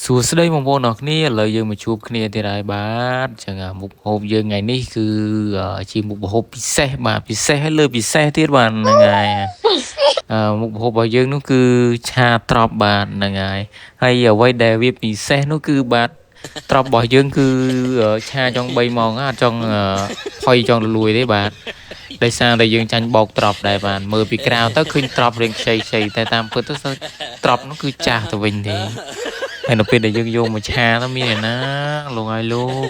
សួស្តីបងប្អូនអរគ្នាឥឡូវយើងមកជួបគ្នាទៀតហើយបាទចឹងមុខម្ហូបយើងថ្ងៃនេះគឺជាមុខម្ហូបពិសេសបាទពិសេសហើយលើពិសេសទៀតបាទហ្នឹងហើយមុខម្ហូបរបស់យើងនោះគឺឆាត្រប់បាទហ្នឹងហើយអ្វីដែលវាពិសេសនោះគឺបាទត្រប់របស់យើងគឺឆាចង់3ម៉ោងអត់ចង់ផុយចង់លលួយទេបាទដោយសារតែយើងចាញ់បោកត្រប់ដែរបាទមើលពីក្រៅទៅឃើញត្រប់រៀងខ្ចីៗតែតាមពិតទៅត្រប់នោះគឺចាស់ទៅវិញទេហើយនៅពេលដែលយើងយកមកឆាទៅមានឯណាលោកហើយលោក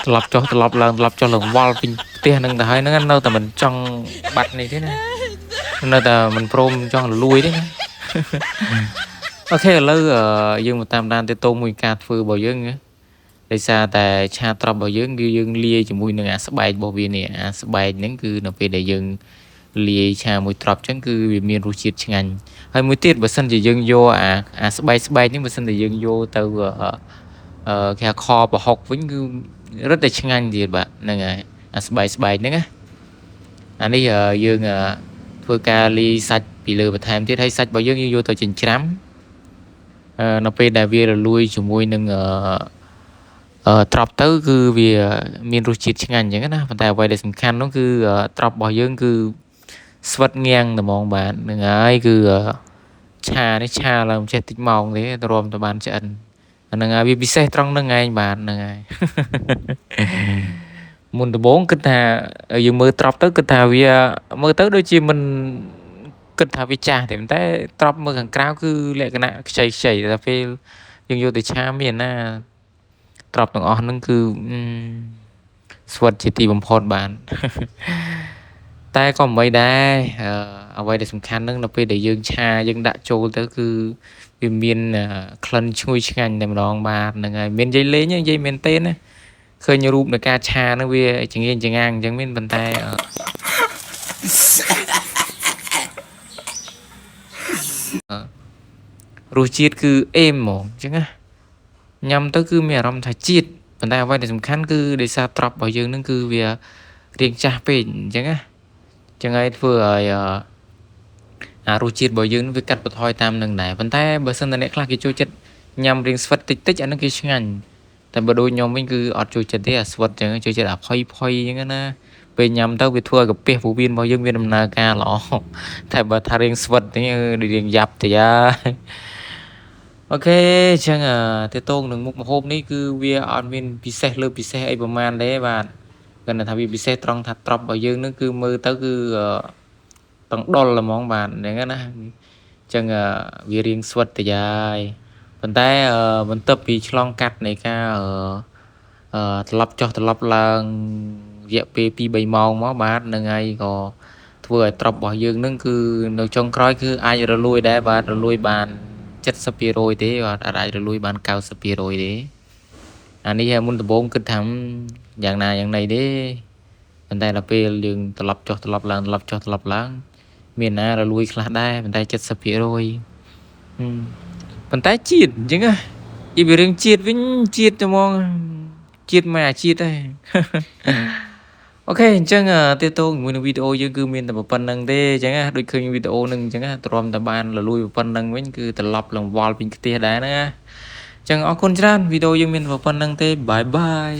ត្រឡប់ចុះត្រឡប់ឡើងត្រឡប់ចុះឡើងវល់ពេញផ្ទះហ្នឹងទៅហើយហ្នឹងនៅតែមិនចង់បាត់នេះទេណានៅតែមិនព្រមចង់លលួយទេណាអូខេឥឡូវយើងមកតាមដានទៅតោមួយការធ្វើរបស់យើងណាដោយសារតែឆាត្រប់របស់យើងគឺយើងលាយជាមួយនឹងអាស្បែករបស់វានេះអាស្បែកហ្នឹងគឺនៅពេលដែលយើងលាយឆាមួយត្រប់ចឹងគឺវាមានរសជាតិឆ្ងាញ់ហើយមួយទៀតបើសិនជាយើងយកអាស្បែកហ្នឹងបើសិនជាយើងយកទៅគេខប្រហុកវិញគឺរឹតតែឆ្ងាញ់ទៀតបាទហ្នឹងហើយអាស្បែកហ្នឹងណាអានេះយើងធ្វើការលាយសាច់ពីលើបន្ថែមទៀតហើយសាច់របស់យើងយកទៅចិញ្ច្រាំនៅពេលដែលវារលួយជាមួយនឹងត្រប់ទៅគឺវាមានរសជាតិឆ្ងាញ់អញ្ចឹងណាប៉ុន្តែអ្វីដែលសំខាន់នោះគឺត្រប់របស់យើងគឺស្វិតងាំងតែហ្មងបាទហ្នឹងហើយគឺឆានេះឆាឡើងចេះតិចម៉ោងទេទ្រាំតែបានឆ្អិនហ្នឹងហើយវាពិសេសត្រង់ហ្នឹងឯងបាទហ្នឹងហើយមុនដំបូងគិតថាយើងមើលត្រប់ទៅគិតថាវាមើលទៅដូចជាមិនគិតថាវាចាស់ទេប៉ុន្តែត្រប់មើលខាងក្រៅគឺលក្ខណៈខ្ចីតែពេលយើងយកទៅឆាមានណាត្រប់ទាំងអស់ហ្នឹងគឺស្វិតជាទីបំផុតបានតែក៏មិនដែរអ្វីដែលសំខាន់ហ្នឹងនៅពេលដែលយើងឆាយើងដាក់ចូលទៅគឺវាមានក្លិនឈ្ងុយឆ្ងាញ់តែម្ដងបាទហ្នឹងហើយមាននិយាយលេងនិយាយមែនទេណាឃើញរូបនៃការឆាហ្នឹងវាចង្អៀងចង្អាងអញ្ចឹងមានប៉ុន្តែរសជាតិគឺអេមហ្មងអញ្ចឹងណាញ៉ាំទៅគឺមានអារម្មណ៍ថាជាតិប៉ុន្តែអ្វីដែលសំខាន់គឺដោយសារត្រប់របស់យើងហ្នឹងគឺវារៀងចាស់ពេកអញ្ចឹងណាចឹងហើយធ្វើឲ្យអារសជាតិរបស់យើងវាកាត់បន្ថយតាមនឹងដែរប៉ុន្តែបើសិនតែអ្នកខ្លះគេចូលចិត្តញ៉ាំរៀងស្វិតតិចអាហ្នឹងគេឆ្ងាញ់តែបើដូចខ្ញុំវិញគឺអត់ចូលចិត្តទេអាស្វិតចឹងចូលចិត្តអាផុយចឹងណាពេលញ៉ាំទៅវាធ្វើឲ្យកាពះពោះវៀនរបស់យើងមានដំណើរការល្អតែបើថារៀងស្វិតនេះរៀងយ៉ាប់តិចហើយអូខេអញ្ចឹងតេតងនឹងមុខម្ហូបនេះគឺវាអត់មានពិសេសលើពិសេសអីប្រហែលទេបាទគាត់ថាវាពិសេសត្រង់ថាត្រប់របស់យើងនឹងគឺមើលទៅគឺតង់ដុលហ្មងបាទហ្នឹងណាអញ្ចឹងវារៀងស្វិតតិចហើយប៉ុន្តែបន្ទាប់ពីឆ្លងកាត់នៃការត្រឡប់ចុះត្រឡប់ឡើងរយៈពេល 2-3 ម៉ោងមកបាទហ្នឹងហើយក៏ធ្វើឲ្យត្រប់របស់យើងនឹងគឺនៅចុងក្រោយគឺអាចរលួយដែរបាទរលួយបាន70% ទេបាទអាចរលួយបាន90% ទេអានេះមុនដំបូងគិតថាយ៉ាងណាយ៉ាងណីទេប៉ុន្តែដល់ពេលយើងត្រឡប់ចុះត្រឡប់ឡើងត្រឡប់ចុះត្រឡប់ឡើងមានណារលួយខ្លះដែរប៉ុន្តែ70%ប៉ុន្តែជាតិអញ្ចឹងណានិយាយពីរឿងជាតិវិញជាតិហ្មងជាតិមកអាជាតិហើយអូខេអញ្ចឹងតេតងជាមួយនឹងវីដេអូយើងគឺមានតែប៉ុណ្្នឹងទេអញ្ចឹងណាដូចឃើញវីដេអូហ្នឹងអញ្ចឹងណាទ្រាំតែបានលលួយប៉ុណ្្នឹងវិញគឺត្រឡប់ឡើងវល់ពេញខ្ទះដែរណាអញ្ចឹងអរគុណច្រើនវីដេអូយើងមានប៉ុណ្្នឹងទេបាយបាយ